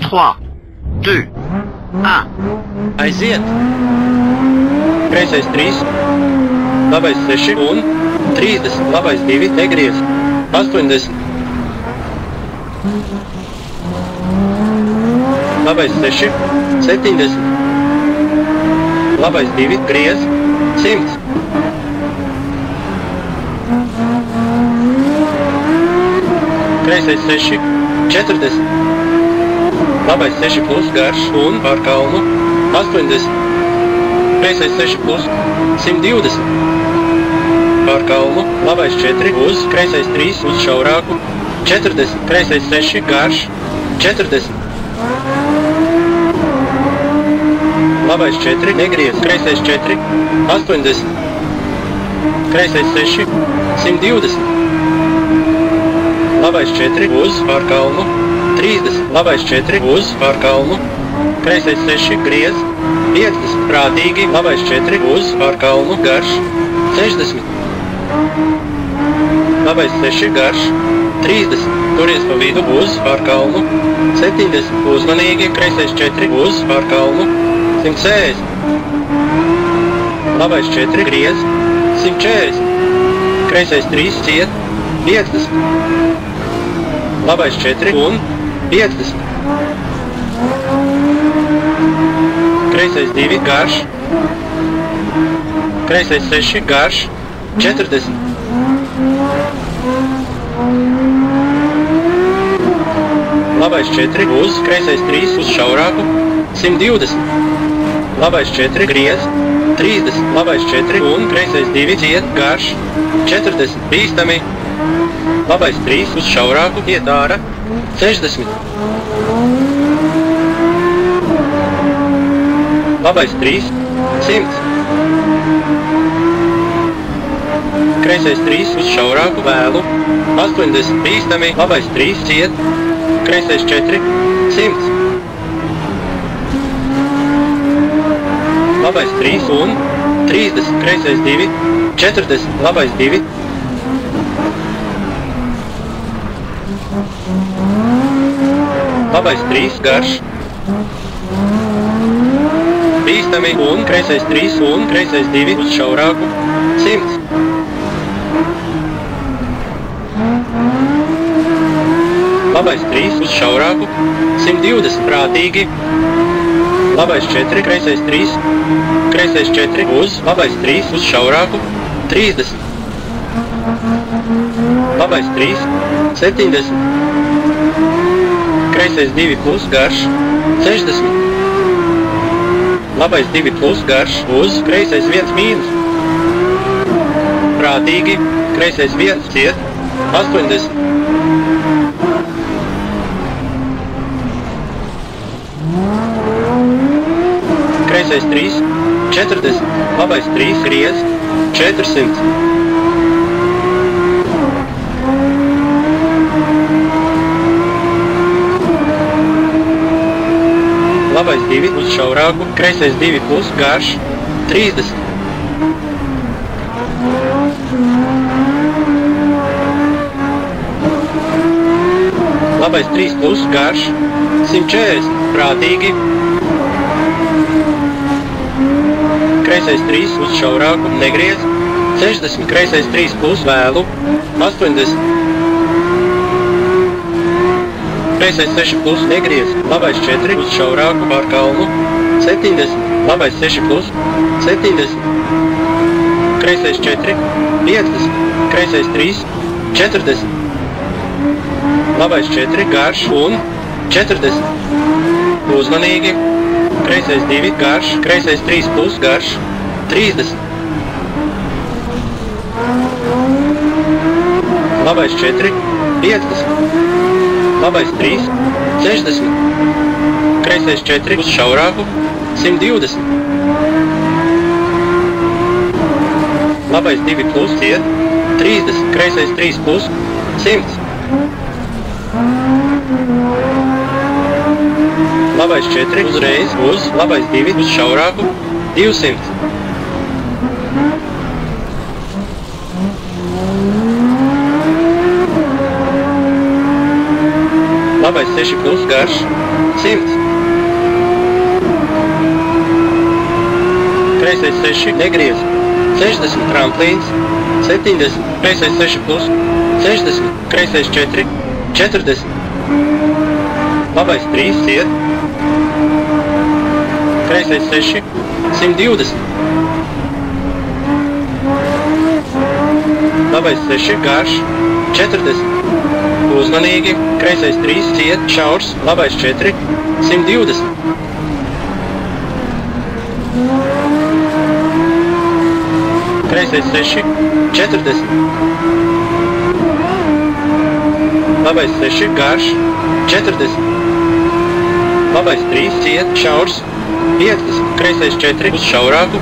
3, 2, 1. Aiziet! Kreisais 3, labais 6 un 30, labais 2, negriez, 80. Labais 6, 70. Labais 2, griez, 100. Kreisais 6, 40. Labais 6 plus garš un pār kalnu 80. Kreisais 6 plus 120. Pār kalnu, labais 4 uz, kreisais 3 uz šaurāku 40. Kreisais 6 garš 40. Labais 4 negriez, kreisais 4 80. Kreisais 6 120. Labais 4 uz pār kalnu 30, labais 4 uz pār kalnu, kreisais 6 griez, 50, prātīgi, labais 4 uz pār kalnu, garš, 60. Labais 6 garš, 30, turies pa vidu uz pār kalnu, 70, uzmanīgi, kreisais 4 uz pār kalnu, 160. Labais 4 griez, 140, kreisais 3 ciet, 50. Labais 4 un 50. Kreisais 2 garš. Kreisais 6 garš. 40. Labais 4 uz, kreisais 3 uz šaurāku. 120. Labais 4 griez. 30. Labais 4 un kreisais 2 ciet garš. 40. Bīstami. Labais 3 uz šaurāku, iet ārā, 60. Labais 3, 100. Kreisais 3 uz šaurāku, vēlu, 80. Bīstami, labais 3 ciet, kreisais 4, 100. Labais 3 un 30. Kreisais 2, 40. Labais 2, labais 3 garš. Bīstami un kreisais 3 un kreisais 2 uz šaurāku 100. Labais 3 uz šaurāku 120. Prātīgi. Labais 4, kreisais 3, kreisais 4 uz, labais 3 uz šaurāku 30. Labais 3, 70. Kreisais 2 plus garš, 60. Labais 2 plus garš uz, kreisais 1 mīnus. Prātīgi, kreisais 1 ciet, 80. Kreisais 3, 40. Labais 3 griez, 400. Labais 2 uz šaurāku, kreisais 2 plus garš, 30. Labais 3 plus garš, 140. Prātīgi. Kreisais 3 uz šaurāku, negriez, 60. Kreisais 3 plus vēlu, 80. Kreisais 6 plus negriez, labais 4 uz šaurāku pār kalnu, 70. Labais 6 plus, 70. Kreisais 4, 50. Kreisais 3, 40. Labais 4 garš un 40. Uzmanīgi. Kreisais 2 garš, kreisais 3 plus garš, 30. Labais 4, 50. Labais 3, 60. Kreisais 4 uz šaurāku, 120. Labais 2 plus ciet, 30. Kreisais 3 plus, 100. Labais 4 uzreiz uz, labais 2 uz šaurāku, 200. Labais 6 plus garš, 100. Kreisais 6 negriez, 60 tramplīns, 70. Kreisais 6 plus, 60. Kreisais 4, 40. Labais 3 ciet. Kreisais 6, 120. Labais 6 garš, 40. Uzmanīgi, kreisais 3 ciet, šaurs, labais 4, 120. Kreisais 6, 40. Labais 6 garš, 40. Labais 3 ciet, šaurs, 50. Kreisais 4 uz šaurāku,